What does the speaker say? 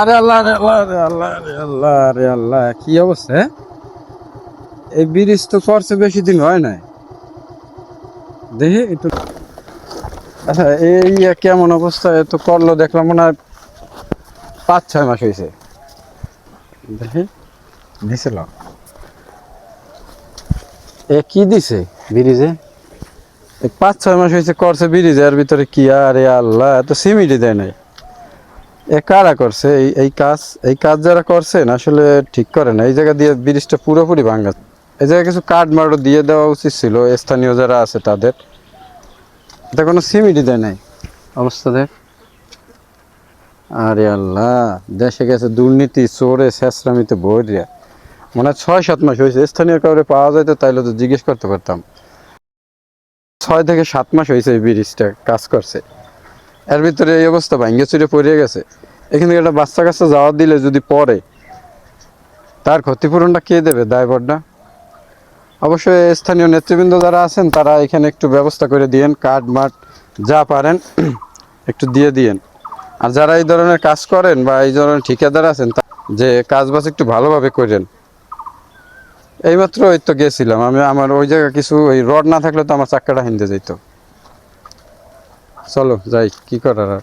আরে আল্লাহ রে আল্লাহ রে আল্লাহ রে আল্লাহ রে আল্লাহ, কি অবস্থা হ্যাঁ? এই ব্রিজ তো করছে বেশি দিন হয় নাই, দেখি একটু। আচ্ছা, এই কেমন অবস্থা তো করলো দেখলাম মনে হয় 5-6 মাস হয়েছে। দেখি দিছিল কি দিছে ব্রিজে? 5-6 মাস হয়েছে করছে ব্রিজে, এর ভিতরে কি আরে আল্লাহ, এত সিমেন্টই দেয় নাই। কারা করছে এই কাজ যারা করছেন আসলে ঠিক করে না। এই জায়গা দিয়ে ব্রিজটা পুরোপুরি ভাঙা। এই জায়গায় কিছু কাঠ মারো দিয়ে দেওয়া উচিত ছিল স্থানীয় যারা আছে তাদের। এটা কোনো সিমেন্টই দেয় নাই, অবস্থা দেখ। আরে আল্লাহ, দেশে গেছে দুর্নীতি চোরে শেষরামিতে ভরিয়া। মনে হয় 6-7 মাস হয়েছে। স্থানীয় কাউরে পাওয়া যাইতো তাইলে তো জিজ্ঞেস করতে পারতাম। 6 থেকে 7 মাস হয়েছে এই ব্রিজটা কাজ করছে, এর ভিতরে এই অবস্থা ভাঙ্গে চুরে পড়ে গেছে। এখান থেকে একটা বাচ্চা কাচ্চা যাওয়া দিলে যদি পড়ে, তার ক্ষতিপূরণটা কে দেবে, দায়ভারটা? অবশ্যই স্থানীয় নেতৃবৃন্দ যারা আছেন তারা এখানে একটু ব্যবস্থা করে দিয়েন, কাঠ মাঠ যা পারেন একটু দিয়ে দিয়েন। আর যারা এই ধরনের কাজ করেন বা এই ধরনের ঠিকাদার আছেন, যে কাজ বাজ একটু ভালোভাবে করেন। এইমাত্র ওই তো গেছিলাম আমি, আমার ওই জায়গায় কিছু ওই রড না থাকলে তো আমার চাক্কাটা হিন্দে যেত। চলো যাই, কি করার আর।